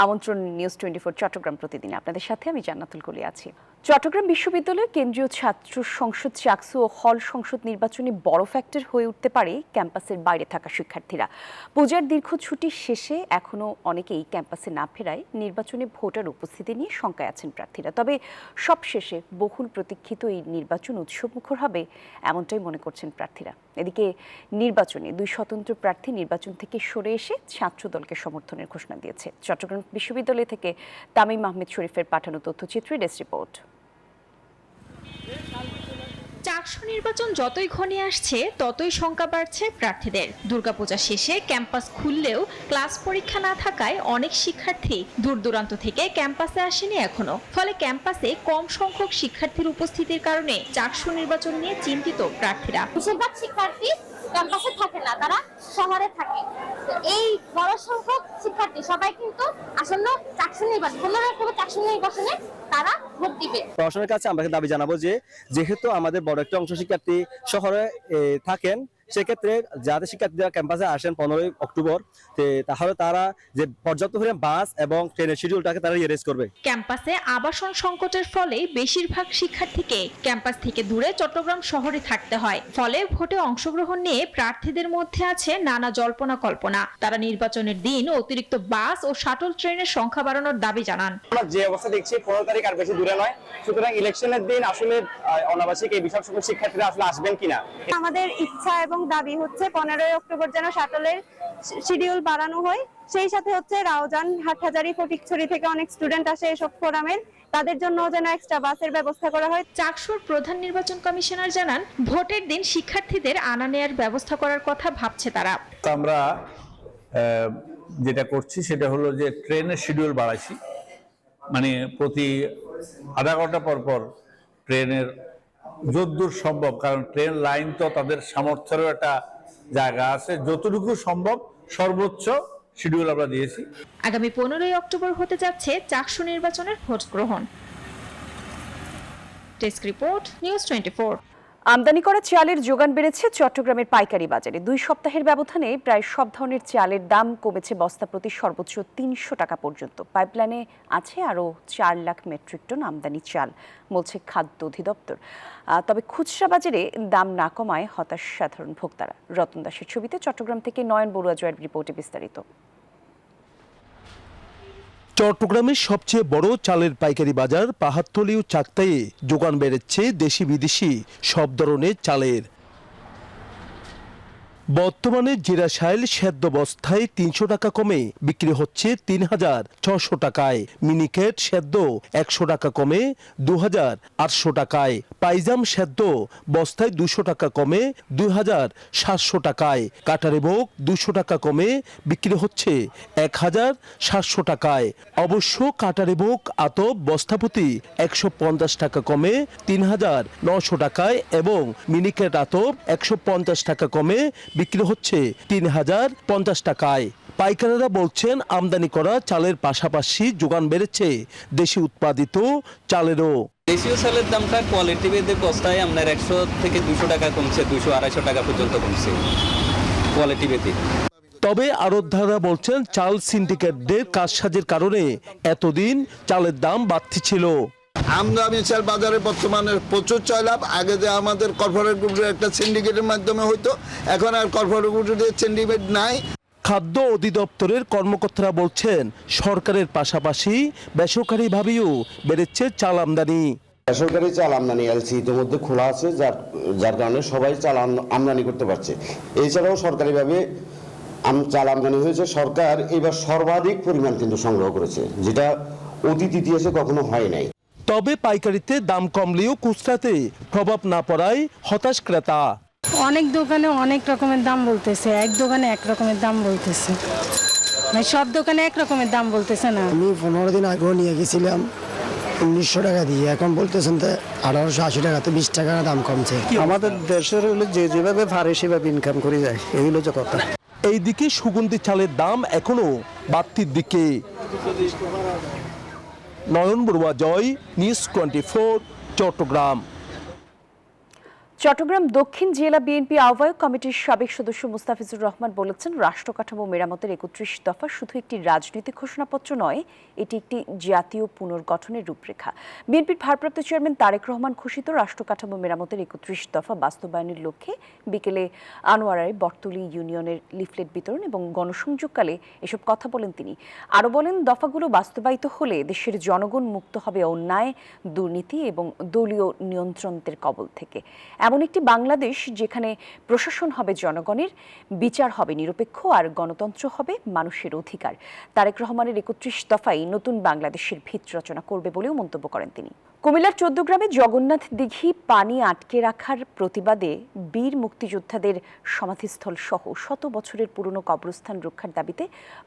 আমন্ত্রণ নিউজ 24 চট্টগ্রাম প্রতিদিন আপনাদের সাথে আমি জান্নাতুল কলি আছি। চট্টগ্রাম বিশ্ববিদ্যালয়ের কেন্দ্রীয় ছাত্র সংসদ চাকসু ও হল সংসদ নির্বাচনে বড় ফ্যাক্টর হয়ে উঠতে পারে ক্যাম্পাসের বাইরে থাকা শিক্ষার্থীরা। পূজার দীর্ঘ ছুটির শেষে এখনও অনেকেই ক্যাম্পাসে না ফেরায় নির্বাচনে ভোটার উপস্থিতি নিয়ে শঙ্কায় আছেন প্রার্থীরা। তবে সবশেষে বহুল প্রতীক্ষিত এই নির্বাচন উৎসবমুখর হবে এমনটাই মনে করছেন প্রার্থীরা। এদিকে নির্বাচনে দুই স্বতন্ত্র প্রার্থী নির্বাচন থেকে সরে এসে ছাত্র দলকে সমর্থনের ঘোষণা দিয়েছে। চট্টগ্রাম বিশ্ববিদ্যালয় থেকে তামিম আহমেদ শরীফের পাঠানো তথ্যচিত্রে ডেস্ক রিপোর্ট। চাকসু নির্বাচন যতই ঘনিয়ে আসছে ততই শঙ্কা বাড়ছে প্রার্থীদের। দুর্গাপূজা শেষে ক্যাম্পাস খুললেও ক্লাস পরীক্ষা না থাকায় অনেক শিক্ষার্থী দূর দূরান্ত থেকে ক্যাম্পাসে আসেনি এখনো। ফলে ক্যাম্পাসে কম সংখ্যক শিক্ষার্থীর উপস্থিতির কারণে চাকসু নির্বাচন নিয়ে চিন্তিত প্রার্থীরা। বেশিরভাগ শিক্ষার্থী ক্যাম্পাসে থাকে না, তারা শহরে থাকে। এই বড় সংখ্যক শিক্ষার্থী সবাই কিন্তু আসন্ন চাকসু নির্বাচন 15 অক্টোবর চাকসু নির্বাচনে তারা ভোট দিবে। প্রশাসনের কাছে আমরা দাবি জানাবো যে যেহেতু আমাদের বড় একটা অংশ শিক্ষার্থী শহরে থাকেন, সেক্ষেত্রে যাদের শিক্ষার্থীরা ক্যাম্পাসে আসেন 15 অক্টোবর, তাহলে তারা যে পর্যাপ্ত পরিমাণ বাস এবং ট্রেনের শিডিউলটাকে তারা রেজ করবে। ক্যাম্পাসে আবাসন সংকটের ফলে বেশিরভাগ শিক্ষার্থীকে ক্যাম্পাস থেকে দূরে চট্টগ্রাম শহরে থাকতে হয়। ফলে ভোটে অংশগ্রহণ নিয়ে প্রার্থীদের মধ্যে আছে নানা জল্পনা কল্পনা। তারা নির্বাচনের দিন অতিরিক্ত বাস ও শাটল ট্রেনের সংখ্যা বাড়ানোর দাবি জানান। আমরা যে অবস্থা দেখছি 15 তারিখ আর বেশি দূরে নয়, সুতরাং ইলেকশনের দিন আসলে অনাবাসিক এই বিষয় সকল শিক্ষার্থীরা আসলে আসবেন কিনা। আমাদের ইচ্ছা এবং দাবি হচ্ছে 15 অক্টোবর যেন শাটলের শিডিউল বাড়ানো হয়। সেই সাথে হচ্ছে রাউজান, হাটহাজারী, ফটিকছড়ি থেকে অনেক স্টুডেন্ট আসে এসব ফোরামের, তাদের জন্য যেন এক্সট্রা বাসের ব্যবস্থা করা হয়। চাকসুর প্রধান নির্বাচন কমিশনার জানান, ভোটের দিন শিক্ষার্থীদের আনা নেয়ার ব্যবস্থা করার কথা ভাবছে তারা। আমরা যেটা করছি সেটা হলো যে ট্রেনের শিডিউল বাড়াইছি, মানে প্রতি আধা ঘন্টা পর পর ট্রেনের যতদূর সম্ভব, কারণ ট্রেন লাইন তো তাদের সামর্থ্যেরও একটা জায়গা আছে, যতটুকু সম্ভব সর্বোচ্চ শিডিউল আমরা দিয়েছি। আগামী 15 অক্টোবর হতে যাচ্ছে চাকসু নির্বাচনের ভোট গ্রহণ। Desk report, news 24। আমদানি করা চালের যোগান বেড়েছে চট্টগ্রামের পাইকারি বাজারে। 2 সপ্তাহের ব্যবধানে প্রায় সব ধরনের চালের দাম কমেছে বস্তা প্রতি সর্বোচ্চ 300 টাকা পর্যন্ত। পাইপলাইনে আছে আরও 4 লাখ মেট্রিক টন আমদানি চাল, বলছে খাদ্য অধিদপ্তর। তবে খুচরা বাজারে দাম না কমায় হতাশ সাধারণ ভোক্তারা। রতন দাসের ছবিতে চট্টগ্রাম থেকে নয়ন বড়ুয়া জয়ের রিপোর্টে বিস্তারিত। চট্টগ্রামের সবচেয়ে বড় চালের পাইকারি বাজার পাহাড়তলী ও চাকতাইয়ে যোগান বেড়েছে দেশি বিদেশি সব ধরনের চালের। বর্তমানে জিরা শাইল সেদ্ধ বস্তায় 300 টাকা কমে বিক্রি হচ্ছে 3600 টাকায়। মিনিকেট সেদ্ধ 100 টাকা কমে 2800 টাকায়। পাইজাম সেদ্ধ বস্তায় 200 টাকা কমে 2700 টাকায়। কাটারিভোগ 200 টাকা কমে বিক্রি হচ্ছে 1700 টাকায়। অবশ্য কাটারিভোগ আতপ বস্তাপ্রতি 150 টাকা কমে 3900 টাকায় এবং মিনিকেট আতপ 150 টাকা কমে বিক্রি হচ্ছে 3050 টাকায়। পাইকারেরা বলছেন আমদানি করা চালের পাশাপাশি যোগান বেড়েছে দেশি উৎপাদিত চালেরও। দেশীয় চালের দামটা কোয়ালিটি ভেদে বস্তায় আপনার 100 থেকে 200 টাকা কমছে, 200-250 টাকা পর্যন্ত কমছে কোয়ালিটি ভেদে। তবে আড়তদাররা বলছেন চাল সিন্ডিকেটদের কারসাজির কারণে এতদিন চালের দাম বাড়তি ছিল। আমদানি চাল বাজারে বর্তমানে প্রচুর চাইলাম। আগে যে আমাদের কর্পোরেট গ্রুপের একটা সিন্ডিকেটের মাধ্যমে হইতো, এখন আর কর্পোরেট গ্রুপের সিন্ডিকেট নাই। খাদ্য অধিদপ্তরের কর্মকর্তারা বলছেন সরকারের পাশাপাশি বেসরকারিভাবেও বেড়েছে চাল আমদানি। বেসরকারি চাল আমদানি এলসি ইতিমধ্যে খোলা আছে, যার কারণে সবাই চাল আমদানি করতে পারছে। এছাড়াও সরকারিভাবে চাল আমদানি হয়েছে। সরকার এবার সর্বাধিক পরিমাণ কিন্তু সংগ্রহ করেছে, যেটা অতীত ইতিহাসে কখনো হয় নাই। তবে পাইকারিতে দাম কমলেও খুচরাতে প্রভাব না পড়ায় হতাশ ক্রেতা। অনেক দোকানে অনেক রকমের দাম বলতেছে, এক দোকানে এক রকমের দাম বলতেছে, সব দোকানে এক রকমের দাম বলতেছে না। আমি 15 দিন আগেও নিয়ে গেছিলাম 1900 টাকা দিয়ে, এখন বলতেছেন তো 1880 টাকাতে 20 টাকা দাম কমছে। আমাদের দেশের হলো যেভাবে পারে সেভাবে ইনকাম করে যায়, এগুলো যে কথা। এইদিকে সুগন্ধি চালের দাম এখনো বাড়তির দিকে। নয়ন বড়ুয়া জয়, নিউজ 24, চট্টগ্রাম। চট্টগ্রাম দক্ষিণ জেলা বিএনপি আহ্বায়ক কমিটির সাবেক সদস্য মুস্তাফিজুর রহমান বলেছেন, রাষ্ট্র কাঠামো মেরামতের ৩১ দফা শুধু একটি রাজনৈতিক ঘোষণাপত্র নয়, এটি একটি জাতীয় পুনর্গঠনের রূপরেখা। বিএনপির ভারপ্রাপ্ত চেয়ারম্যান তারেক রহমান ঘোষিত রাষ্ট্র কাঠামো মেরামতের ৩১ দফা বাস্তবায়নের লক্ষ্যে বিকেলে আনোয়ারায় বটতলী ইউনিয়নের লিফলেট বিতরণ এবং গণসংযোগকালে এসব কথা বলেন তিনি। আরও বলেন, দফাগুলো বাস্তবায়িত হলে দেশের জনগণ মুক্ত হবে অন্যায়, দুর্নীতি এবং দলীয় নিয়ন্ত্রণের কবল থেকে। এমন একটি বাংলাদেশ যেখানে প্রশাসন হবে জনগণের, বিচার হবে নিরপেক্ষ আর গণতন্ত্র হবে মানুষের অধিকার। তারেক রহমানের ৩১ দফাই নতুন বাংলাদেশের ভিত রচনা করবে বলেও মন্তব্য করেন তিনি। কুমিল্লার ১৪ গ্রামে জগন্নাথ দিঘি পানি আটকে রাখার প্রতিবাদে বীর মুক্তিযোদ্ধাদের সমাধিস্থল সহ শত বছরের পুরনো কবরস্থান রক্ষার দাবিতে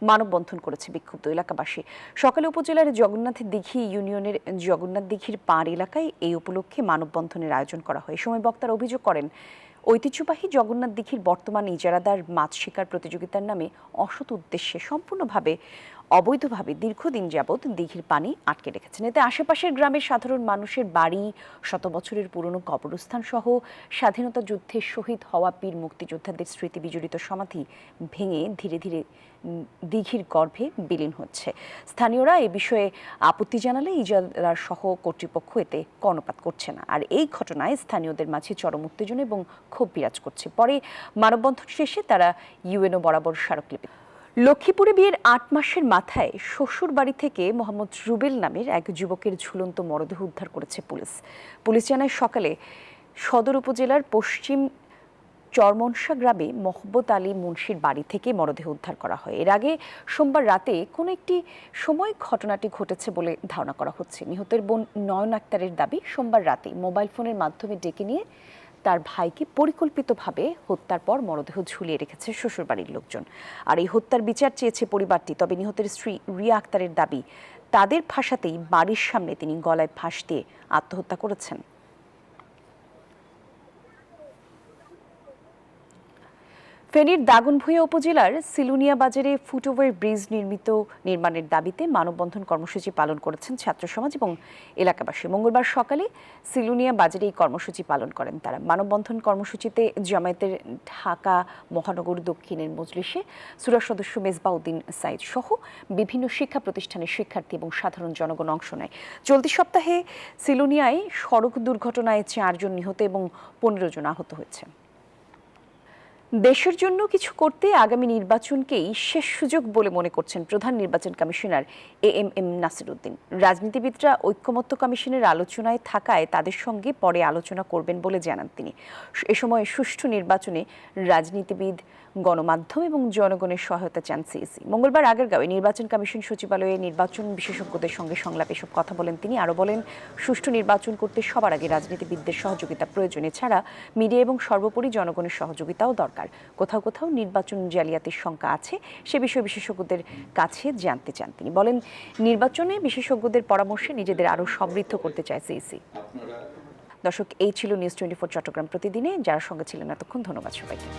মানববন্ধন করেছে বিক্ষুব্ধ এলাকাবাসী। সকালে উপজেলার জগন্নাথ দিঘি ইউনিয়নের জগন্নাথ দিঘির পাড় এলাকায় এই উপলক্ষে মানববন্ধনের আয়োজন করা হয়। এ সময় বক্তারা অভিযোগ করেন, ঐতিহ্যবাহী জগন্নাথ দিঘির বর্তমান ইজারাদার মাছ শিকার প্রতিযোগিতার নামে অসৎ উদ্দেশ্যে সম্পূর্ণভাবে অবৈধভাবে দীর্ঘদিন যাবৎ দিঘির পানি আটকে রেখেছেন। এতে আশেপাশের গ্রামের সাধারণ মানুষের বাড়ি, শত বছরের পুরনো কবরস্থান সহ স্বাধীনতা যুদ্ধে শহীদ হওয়া বীর মুক্তিযোদ্ধাদের স্মৃতি বিজড়িত সমাধি ভেঙে ধীরে ধীরে দিঘির গর্ভে বিলীন হচ্ছে। স্থানীয়রা এ বিষয়ে আপত্তি জানালে ইজারাদার সহ কর্তৃপক্ষ এতে কর্ণপাত করছে না। আর এই ঘটনায় স্থানীয়দের মাঝে চরম উত্তেজনা এবং ক্ষোভ বিরাজ করছে। পরে মানববন্ধন শেষে তারা ইউএনও বরাবর স্মারকলিপি। লক্ষ্মীপুরে বিয়ের ৮ মাসের মাথায় শ্বশুর বাড়ি থেকে মোহাম্মদ রুবেল নামের এক যুবকের ঝুলন্ত মরদেহ উদ্ধার করেছে পুলিশ জানায়, সকালে সদর উপজেলার পশ্চিম চরমনসা গ্রামে মহব্বত আলী মুন্সির বাড়ি থেকে মরদেহ উদ্ধার করা হয়। এর আগে সোমবার রাতে কোনো একটি সময় ঘটনাটি ঘটেছে বলে ধারণা করা হচ্ছে। নিহতের বোন নয়ন আক্তারের দাবি, সোমবার রাতে মোবাইল ফোনের মাধ্যমে ডেকে নিয়ে তার ভাইকে পরিকল্পিতভাবে হত্যার পর মরদেহ ঝুলিয়ে রেখেছে শ্বশুরবাড়ির লোকজন। আর এই হত্যার বিচার চেয়েছে পরিবারটি। তবে নিহতের স্ত্রী রিয়া আক্তারের দাবি, তাদের ভাষাতেই বাড়ির সামনে তিনি গলায় ফাঁস দিয়ে আত্মহত্যা করেছেন। ফেনীর দাগনভূঞা উপজেলার সিলুনিয়া বাজারে ফুটওভার ব্রিজ নির্মাণের দাবিতে মানববন্ধন কর্মসূচি পালন করেছেন ছাত্র সমাজ এবং এলাকাবাসী। মঙ্গলবার সকালে সিলুনিয়া বাজারে এই কর্মসূচি পালন করেন তারা। মানববন্ধন কর্মসূচিতে জামায়াতের ঢাকা মহানগর দক্ষিণের মজলিসে সুরা সদস্য মেজবাহ উদ্দিন সাইদ সহ বিভিন্ন শিক্ষা প্রতিষ্ঠানের শিক্ষার্থী এবং সাধারণ জনগণ অংশ নেয়। চলতি সপ্তাহে সিলুনিয়ায় সড়ক দুর্ঘটনায় ৪ জন নিহত এবং ১৫ জন আহত হয়েছে। দেশের জন্য কিছু করতে আগামী নির্বাচনকেই শেষ সুযোগ বলে মনে করছেন প্রধান নির্বাচন কমিশনার এএমএম নাসিরউদ্দিন। রাজনীতিবিদরা ঐক্যমত্য কমিশনের আলোচনায় থাকায় তাদের সঙ্গে পরে আলোচনা করবেন বলে জানান তিনি। এ সময় সুষ্ঠু নির্বাচনে রাজনীতিবিদ, গণমাধ্যম এবং জনগণের সহায়তা চান সিইসি। মঙ্গলবার আগারগাঁওয়ে নির্বাচন কমিশন সচিবালয়ে নির্বাচন বিশেষজ্ঞদের সঙ্গে সংলাপে এসব কথা বলেন তিনি। আরও বলেন, সুষ্ঠু নির্বাচন করতে সবার আগে রাজনীতিবিদদের সহযোগিতা প্রয়োজন। এছাড়া মিডিয়া এবং সর্বোপরি জনগণের সহযোগিতাও দরকার। কোথাও কোথাও নির্বাচন জালিয়াতির শঙ্কা আছে, সে বিষয়ে বিশেষজ্ঞদের কাছে জানতে চান তিনি। বলেন, নির্বাচনে বিশেষজ্ঞদের পরামর্শে নিজেদের আরও সমৃদ্ধ করতে চায় সিইসি। দর্শক, এই ছিল নিউজ 24 চট্টগ্রাম প্রতিদিনে। যারা সঙ্গে ছিলেন এতক্ষণ, ধন্যবাদ সবাইকে।